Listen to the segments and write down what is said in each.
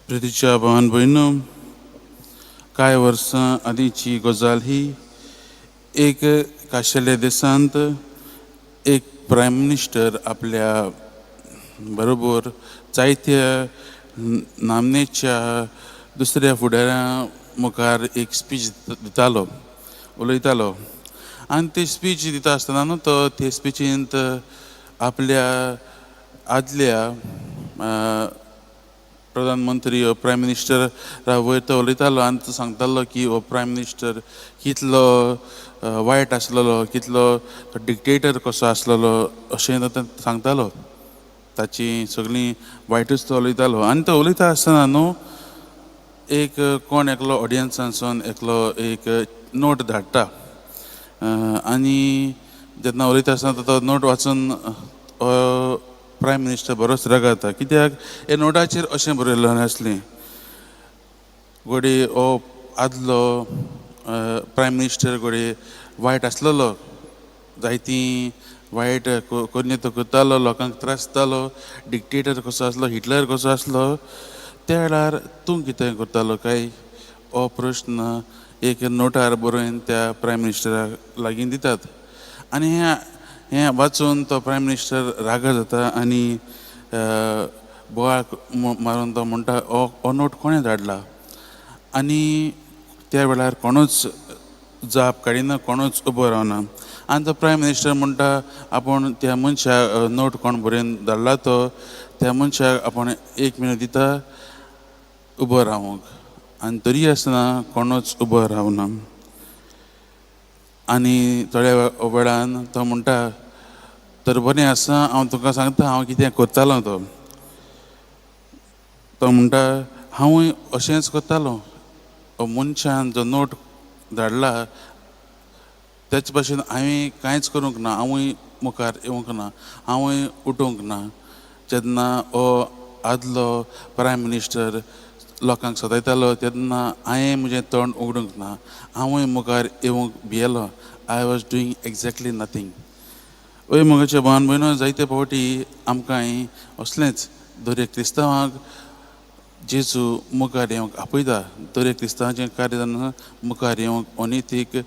प्रितीच्या भावान भयणो, कांय वर्सां आदींची गजाल ही. एक खाशेल्या दिसांत एक प्रायम मिनिस्टर आपल्या बरोबर जायत्या नामनेच्या दुसऱ्या फुडाऱ्यां मुखार एक स्पीच दितालो, उलयतालो. आनी ती स्पीच दिता आसतना न्हू तो ते स्पिचींत आपल्या आदल्या प्रधानमंत्री हो प्रायम मिनिस्टर वयर तो उलयतालो आनी तो सांगतालो की हो प्रायम मिनिस्टर कितलो वायट आसलेलो, कितलो डिक्टेटर कसो आसलेलो अशें तो सांगतालो. ताची सगळीं वायटूच तो उलयतालो. आनी तो उलयता आसतना न्हू एक कोण एकलो ऑडियन्सांसून एकलो एक नोट धाडटा. आनी जेन्ना उलयता आसतना तो नोट वाचून प्रायम मिनिस्टर बरोच रागाता. कित्याक हे नोटाचेर अशें बरयल्लें आसलें, घोडी हो आदलो प्रायम मिनिस्टर घोडी वायट आसलेलो, जायतीं वायट कोन्येतो करतालो, लोकांक त्रास दितालो, डिक्टेटर कसो आसलो, हिटलर कसो आसलो. त्या वेळार तूं कितें करतालो काय हो प्रश्न एक नोटार बरोवन त्या प्रायम मिनिस्टराक लागीं दितात. आनी हें वाचून तो प्रायम मिनिस्टर रागा जाता आनी बोवाळ मारून तो म्हणटा हो नोट कोणें धाडला. आनी त्या वेळार कोणूच जाप काडिना, कोणूच उबो रावना. आनी तो प्रायम मिनिस्टर म्हणटा आपूण त्या मनशाक नोट कोण बरयन धाडला तो त्या मनशाक आपूण 1 मिनट दिता उबो रावूंक. आनी तरी आसतना कोणूच उबो रावना. आनी थोड्या वेळान तो म्हणटा तर बरें आसा, हांव तुका सांगता हांव कितें करतालो. तो म्हणटा हांवूय अशेंच करतालो. मनशान जो नोट धाडला तेच भाशेन हांवें कांयच करूंक ना, हांवूय मुखार येवंक ना, हांवूय उठूंक ना. जेन्ना हो आदलो प्रायम मिनिस्टर लोकांक सतायतालो तेन्ना हांवें म्हजें तोंड उगडूंक ना, हांवूय मुखार येवंक भियेलो. I was doing exactly nothing. ओय मोगाच्या भावान भयणो, जायते फावटी आमकांय असलेंच दर एक क्रिस्तांवांक जेजू मुखार येवंक आपयता. दर एक क्रिस्तांवाचें कार्य जावन मुखार येवंक अनितीक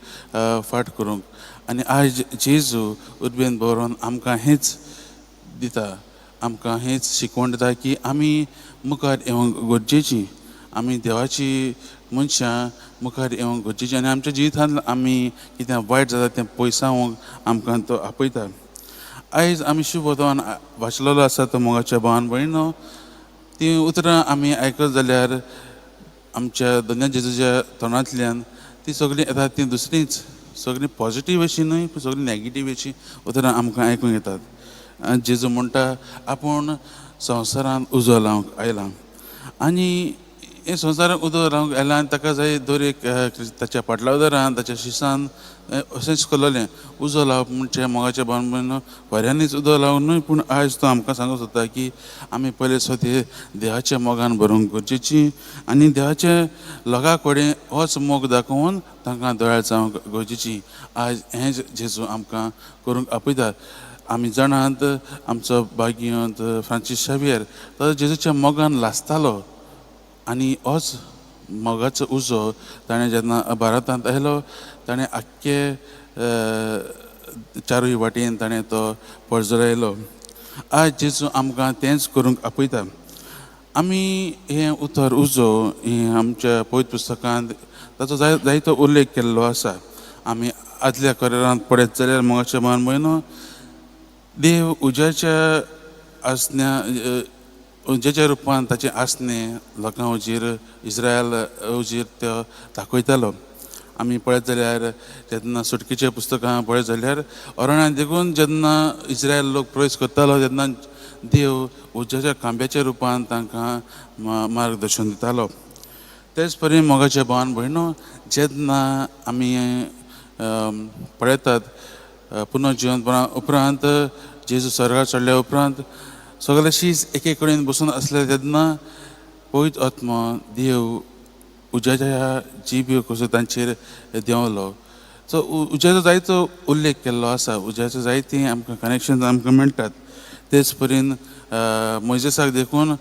फाट करूंक. आनी आयज जेजू उर्बेन बरोवन आमकां हेंच दिता, आमकां हेंच शिकवण दिता की आमी मुखार येवंक गरजेचीं. आमी देवाची मनशां मुखार येवंक गरजेचीं आनी आमच्या जिवितांत आमी कितें वायट जाता तें पयसावंक आमकां तो आपयता. आयज आमी शुभ वचन वाचलेलो आसा तो मोगाच्या भावान भयणो. तीं उतरां आमी आयकत जाल्यार आमच्या धन्य जेजूच्या तोंडांतल्यान तीं सगळीं येतात तीं दुसरींच, सगळीं पॉजिटीव अशीं न्हय पूण सगळीं नॅगेटीव अशीं उतरां आमकां आयकूंक येतात. जेजू म्हणटा आपूण संवसारांत उजो लावंक आयलां. आनी हे संवसारांत उजो लावंक आयलां आनी ताका जाय दर एक ताच्या फाटलावदारान ताच्या शिसान अशें शिकयलेलें उजो लावप म्हणजे मोगाच्या भावान भयणो वाऱ्यांनीच उजो लावंक न्हय, पूण आयज तो आमकां सांगूंक सोदता की आमी पयले स्वता देवाच्या मोगान भरूंक गरजेचीं आनी देवाच्या लोकां कडेन होच मोग दाखोवन तांकां दोळ्यार जावंक गरजेचीं. आयज हेंच जेजू आमकां करूंक आपयता. आमी जाणात आमचो भाग्यवंत फ्रांसीस शावियर तो जेजूच्या मोगान लासतालो आनी होच मोगाचो उजो ताणें जेन्ना भारतांत आयलो ताणें आख्खे चारूय वाटेन ताणें तो पळजरायलो. आयज जेजू आमकां तेंच करूंक आपयता. आमी हें उतर उजो हें आमच्या पवित्र पुस्तकांत ताचो जायतो उल्लेख केल्लो आसा. आमी आदल्या करेरांत पळयत जाल्यार मोगाच्या भावान भयणो देव उज्याच्या आसन्या उज्याच्या रुपान ताचें आसनें लोकां हुजीर इस्रायल हुजीर तो दाखयतालो. आमी पळयत जाल्यार जेन्ना सुटकेच्या पुस्तकां पळयत जाल्यार अरण्यांत देखून जेन्ना इस्रायल लोक प्रवेश करतालो तेन्ना देव उज्याच्या खांब्याच्या रुपान तांकां मार्गदर्शन दितालो. तेच परी मोगाच्या भावान भयणो जेन्ना आमी पळयतात पुनर्जिवनपणा उपरांत जेजू स्वर्गार चडल्या उपरांत सगळे शीज एके कडेन बसून आसले तेन्ना पवित्र आत्मा देव उज्याच्या जिबी कसो तांचेर देंवलो. सो उज्याचो जायतो उल्लेख केल्लो आसा. उज्याचो जायतीं आमकां कनेक्शन आमकां मेळटात. तेच परीन मोइसेसाक देखून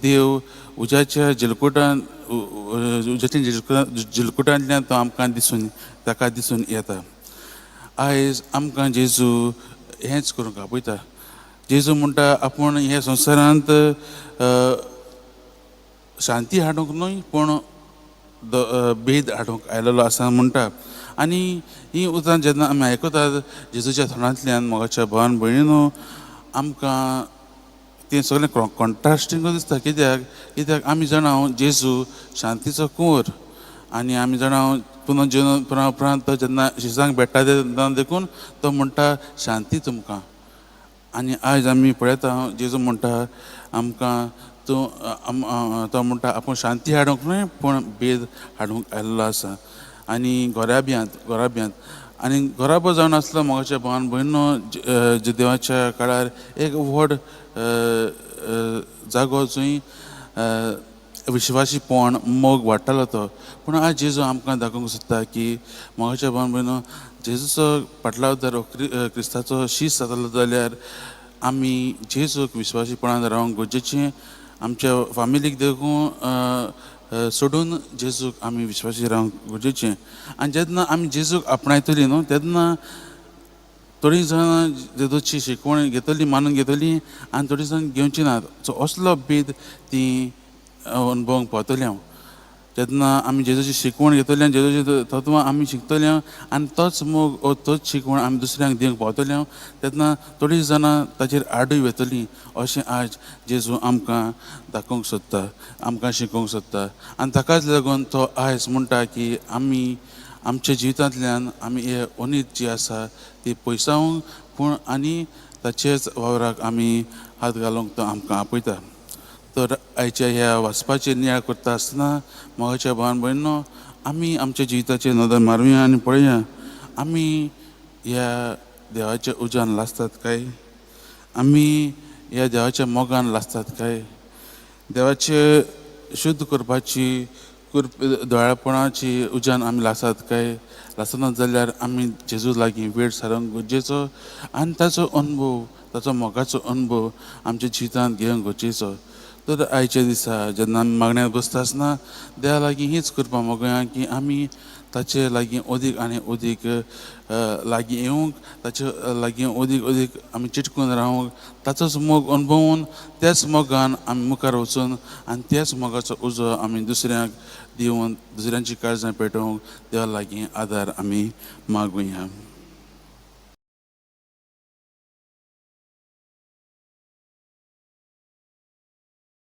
देव उज्याच्या जिलकुटान उज्याच्या जिलकुटांतल्यान तो आमकां ताका दिसून येता. आयज आमकां जेजू हेंच करूंक आपयता. जेजू म्हणटा आपूण ह्या संवसारांत शांती हाडूंक न्हय पूण भेद हाडूंक आयलेलो आसा म्हणटा. आनी ही उतरां जेन्ना आमी आयकतात जेजूच्या तोंडांतल्यान मोगाच्या भावान भयणीनो आमकां तें सगळें कॉन्ट्रास्टींग दिसता. कित्याक आमी जाणा जेजू शांतीचो कुंवर आनी आमी जाणा पुनः उपरांत जेन्ना शिसांक भेट्टा तेन्ना देखून तो म्हणटा शांती तुमकां. आनी आयज आमी पळयता जेजू म्हणटा आमकां तो म्हणटा आपूण शांती हाडूंक न्हय पूण भेद हाडूंक आयिल्लो आसा. आनी गोराब्यांत आनी गोराबो जावन आसलो मोगाच्या भावान भयणीनो देवाच्या काळार एक व्हड जागो जंय विश्वासीपण मोग वाडटालो तो. पूण आज जेजू आमकां दाखोवंक सोदता की मोगाच्या भावान भयणीनो जेजूचो फाटलो जर क्रिस्ताचो शीस जातालो जाल्यार आमी जेजूक विश्वासीपणान रावंक गरजेचें. आमच्या फामिलीक देखून सोडून जेजूक आमी विश्वासी रावंक गरजेचें. आनी जेन्ना आमी जेजूक आपणायतलीं न्हू तेन्ना थोडीं जाणां जेजूची शिकवण घेतली मानून घेतलीं आनी थोडीं जाण घेवची नात. सो असलो भेद तीं अणभवूंक पावतलीं हांव. जेन्ना आमी जेजूची शिकवण घेतली आनी जेजूची तत्वां आमी शिकतलीं आनी तोच मोग तोच शिकवण आमी दुसऱ्यांक दिवंक पावतलीं तेन्ना थोडीं जाणां ताचेर आडूय वेतलीं. अशें आज जेजू आमकां दाखोवंक सोदता, आमकां शिकोवंक सोदता. आनी ताकाच लागून तो आयज म्हणटा की आमी आमच्या जिवितांतल्यान आमी हे उणीद जी आसा ती पयसावंक पूण आनी ताचेच वावराक आमी हात घालूंक तो आमकां आपयता. तर आयच्या ह्या वाचपाचेर नियाळ करता आसतना मोगाच्या भावान भयणीनो आमी आमच्या जिविताचेर नदर मारुया आनी पळया आमी ह्या देवाच्या उज्यान लासतात काय, आमी ह्या देवाच्या मोगान लासतात काय, देवाचे शुद्ध करपाची दोळ्यापणाची उज्यान आमी लासतात काय. लासनात जाल्यार आमी जेजू लागीं वेळ सारूंक गरजेचो आनी ताचो अनुभव ताचो मोगाचो अनुभव आमच्या जिवितांत घेवंक गरजेचो. तर आयच्या दिसा जेन्ना आमी मागण्याक बसता आसतना देवा लागीं हीच करपा मोगोया की आमी ताचे लागीं अदीक आनी अदीक लागीं येवंक, ताचे लागीं अदीक आमी चिटकून रावंक, ताचोच मोग अणभवून त्याच मोगान आमी मुखार वचून आनी त्याच मोगाचो उजो आमी दुसऱ्यांक दिवन दुसऱ्यांची काळजां पेटोवंक देवा लागीं आदार आमी मागुया.